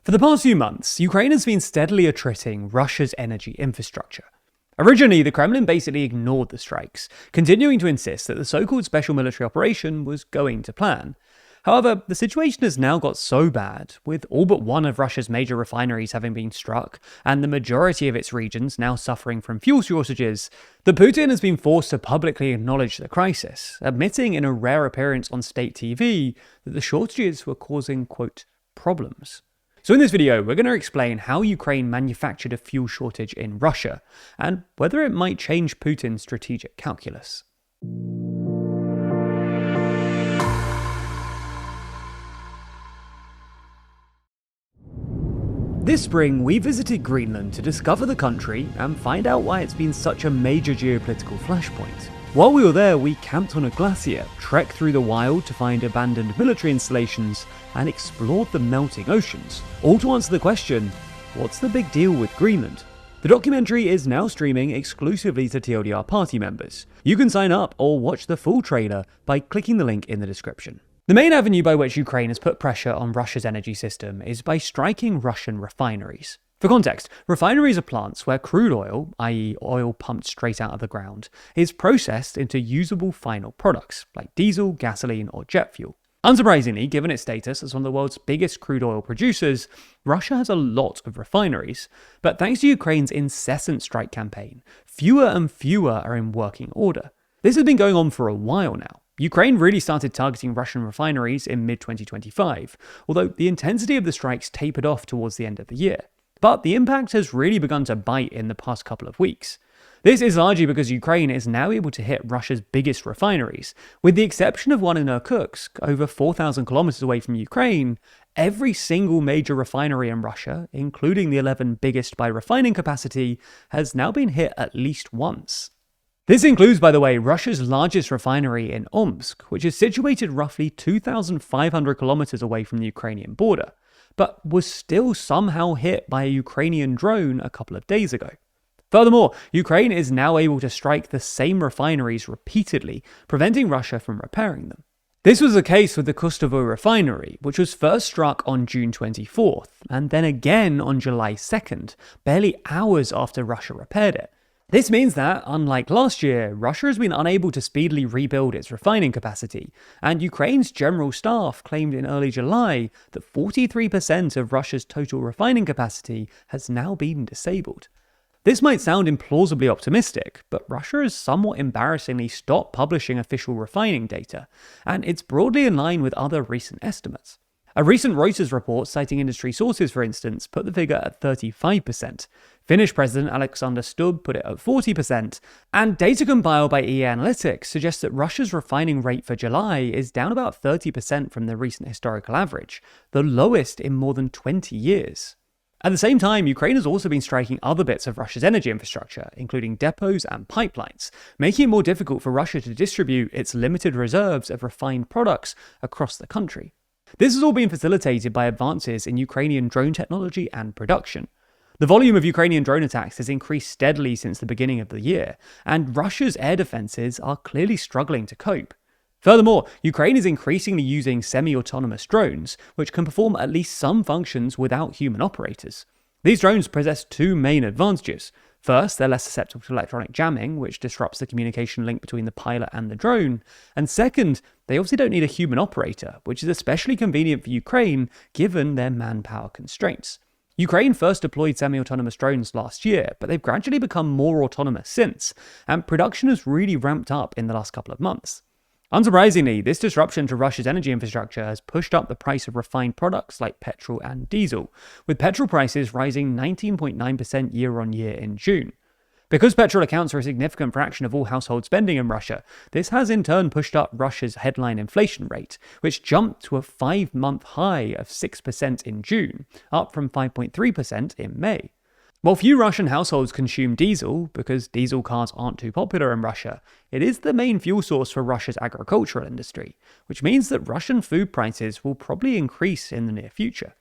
For the past few months, Ukraine has been steadily attriting Russia's energy infrastructure. Originally, the Kremlin basically ignored the strikes, continuing to insist that the so-called special military operation was going to plan. However, the situation has now got so bad, with all but one of Russia's major refineries having been struck, and the majority of its regions now suffering from fuel shortages, that Putin has been forced to publicly acknowledge the crisis, admitting in a rare appearance on state TV that the shortages were causing, quote, problems. So in this video, we're going to explain how Ukraine manufactured a fuel shortage in Russia, and whether it might change Putin's strategic calculus. This spring, we visited Greenland to discover the country and find out why it's been such a major geopolitical flashpoint. While we were there, we camped on a glacier, trekked through the wild to find abandoned military installations, and explored the melting oceans, all to answer the question, what's the big deal with Greenland? The documentary is now streaming exclusively to TLDR party members. You can sign up or watch the full trailer by clicking the link in the description. The main avenue by which Ukraine has put pressure on Russia's energy system is by striking Russian refineries. For context, refineries are plants where crude oil, i.e. oil pumped straight out of the ground, is processed into usable final products like diesel, gasoline, or jet fuel. Unsurprisingly, given its status as one of the world's biggest crude oil producers, Russia has a lot of refineries. But thanks to Ukraine's incessant strike campaign, fewer and fewer are in working order. This has been going on for a while now. Ukraine really started targeting Russian refineries in mid-2025, although the intensity of the strikes tapered off towards the end of the year. But the impact has really begun to bite in the past couple of weeks. This is largely because Ukraine is now able to hit Russia's biggest refineries. With the exception of one in Irkutsk, over 4,000 kilometers away from Ukraine, every single major refinery in Russia, including the 11 biggest by refining capacity, has now been hit at least once. This includes, by the way, Russia's largest refinery in Omsk, which is situated roughly 2,500 kilometers away from the Ukrainian border, but was still somehow hit by a Ukrainian drone a couple of days ago. Furthermore, Ukraine is now able to strike the same refineries repeatedly, preventing Russia from repairing them. This was the case with the Kustovo refinery, which was first struck on June 24th, and then again on July 2nd, barely hours after Russia repaired it. This means that, unlike last year, Russia has been unable to speedily rebuild its refining capacity, and Ukraine's general staff claimed in early July that 43% of Russia's total refining capacity has now been disabled. This might sound implausibly optimistic, but Russia has somewhat embarrassingly stopped publishing official refining data, and it's broadly in line with other recent estimates. A recent Reuters report citing industry sources, for instance, put the figure at 35%. Finnish President Alexander Stubb put it at 40%, and data compiled by EA Analytics suggests that Russia's refining rate for July is down about 30% from the recent historical average, the lowest in more than 20 years. At the same time, Ukraine has also been striking other bits of Russia's energy infrastructure, including depots and pipelines, making it more difficult for Russia to distribute its limited reserves of refined products across the country. This has all been facilitated by advances in Ukrainian drone technology and production. The volume of Ukrainian drone attacks has increased steadily since the beginning of the year, and Russia's air defenses are clearly struggling to cope. Furthermore, Ukraine is increasingly using semi-autonomous drones, which can perform at least some functions without human operators. These drones possess two main advantages. First, they're less susceptible to electronic jamming, which disrupts the communication link between the pilot and the drone. And second, they obviously don't need a human operator, which is especially convenient for Ukraine given their manpower constraints. Ukraine first deployed semi-autonomous drones last year, but they've gradually become more autonomous since, and production has really ramped up in the last couple of months. Unsurprisingly, this disruption to Russia's energy infrastructure has pushed up the price of refined products like petrol and diesel, with petrol prices rising 19.9% year-on-year in June. Because petrol accounts for a significant fraction of all household spending in Russia, this has in turn pushed up Russia's headline inflation rate, which jumped to a 5-month high of 6% in June, up from 5.3% in May. While few Russian households consume diesel, because diesel cars aren't too popular in Russia, it is the main fuel source for Russia's agricultural industry, which means that Russian food prices will probably increase in the near future.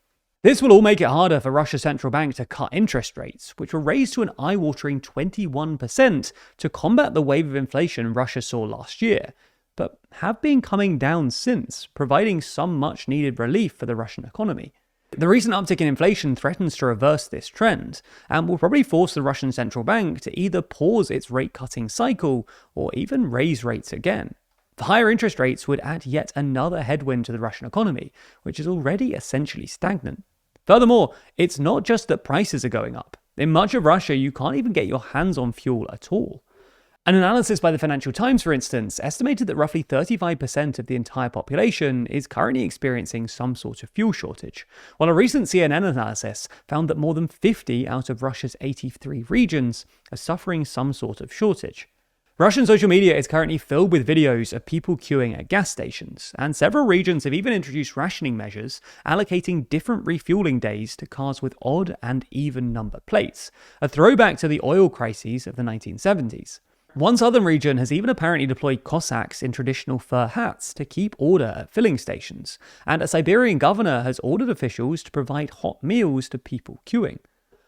This will all make it harder for Russia's central bank to cut interest rates, which were raised to an eye-watering 21% to combat the wave of inflation Russia saw last year, but have been coming down since, providing some much-needed relief for the Russian economy. The recent uptick in inflation threatens to reverse this trend, and will probably force the Russian central bank to either pause its rate-cutting cycle or even raise rates again. The higher interest rates would add yet another headwind to the Russian economy, which is already essentially stagnant. Furthermore, it's not just that prices are going up. In much of Russia, you can't even get your hands on fuel at all. An analysis by the Financial Times, for instance, estimated that roughly 35% of the entire population is currently experiencing some sort of fuel shortage, while a recent CNN analysis found that more than 50 out of Russia's 83 regions are suffering some sort of shortage. Russian social media is currently filled with videos of people queuing at gas stations, and several regions have even introduced rationing measures allocating different refueling days to cars with odd and even number plates, a throwback to the oil crises of the 1970s. One southern region has even apparently deployed Cossacks in traditional fur hats to keep order at filling stations, and a Siberian governor has ordered officials to provide hot meals to people queuing.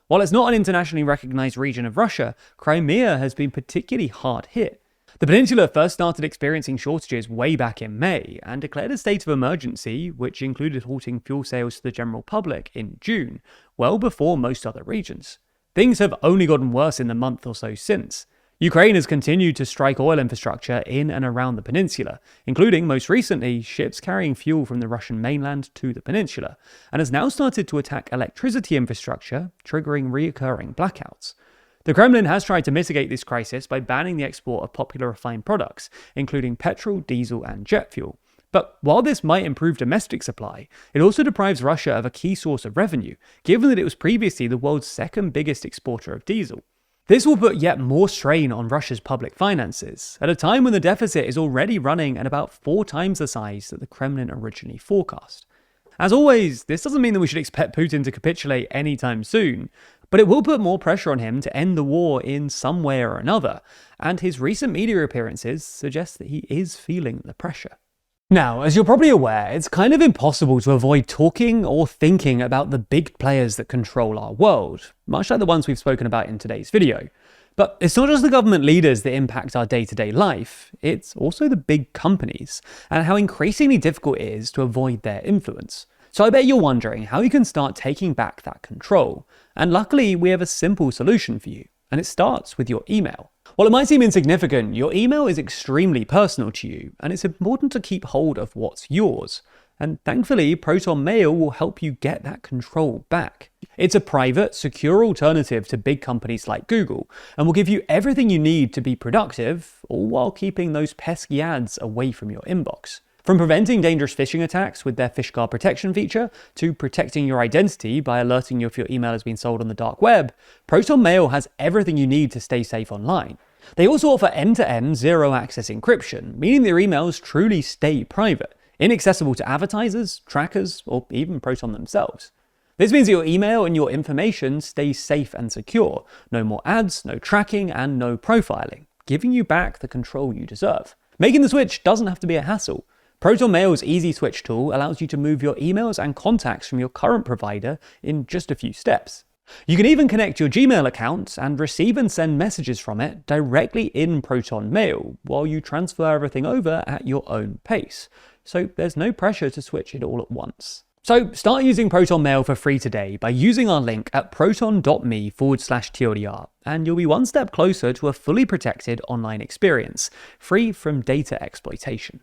While it's not an internationally recognized region of Russia, Crimea has been particularly hard hit. The peninsula first started experiencing shortages way back in May and declared a state of emergency, which included halting fuel sales to the general public in June, well before most other regions. Things have only gotten worse in the month or so since. Ukraine has continued to strike oil infrastructure in and around the peninsula, including, most recently, ships carrying fuel from the Russian mainland to the peninsula, and has now started to attack electricity infrastructure, triggering recurring blackouts. The Kremlin has tried to mitigate this crisis by banning the export of popular refined products, including petrol, diesel, and jet fuel. But while this might improve domestic supply, it also deprives Russia of a key source of revenue, given that it was previously the world's second biggest exporter of diesel. This will put yet more strain on Russia's public finances, at a time when the deficit is already running at about 4 times the size that the Kremlin originally forecast. As always, this doesn't mean that we should expect Putin to capitulate anytime soon, but it will put more pressure on him to end the war in some way or another, and his recent media appearances suggest that he is feeling the pressure. Now, as you're probably aware, it's kind of impossible to avoid talking or thinking about the big players that control our world, much like the ones we've spoken about in today's video. But it's not just the government leaders that impact our day-to-day life, it's also the big companies, and how increasingly difficult it is to avoid their influence. So I bet you're wondering how you can start taking back that control, and luckily we have a simple solution for you, and it starts with your email. While it might seem insignificant, your email is extremely personal to you, and it's important to keep hold of what's yours. And thankfully, Proton Mail will help you get that control back. It's a private, secure alternative to big companies like Google, and will give you everything you need to be productive, all while keeping those pesky ads away from your inbox. From preventing dangerous phishing attacks with their fish guard protection feature, to protecting your identity by alerting you if your email has been sold on the dark web, Proton Mail has everything you need to stay safe online. They also offer end-to-end zero-access encryption, meaning their emails truly stay private, inaccessible to advertisers, trackers, or even Proton themselves. This means that your email and your information stay safe and secure. No more ads, no tracking, and no profiling, giving you back the control you deserve. Making the switch doesn't have to be a hassle. Proton Mail's Easy Switch tool allows you to move your emails and contacts from your current provider in just a few steps. You can even connect your Gmail account and receive and send messages from it directly in Proton Mail, while you transfer everything over at your own pace. So there's no pressure to switch it all at once. So start using Proton Mail for free today by using our link at proton.me/TLDR, and you'll be one step closer to a fully protected online experience, free from data exploitation.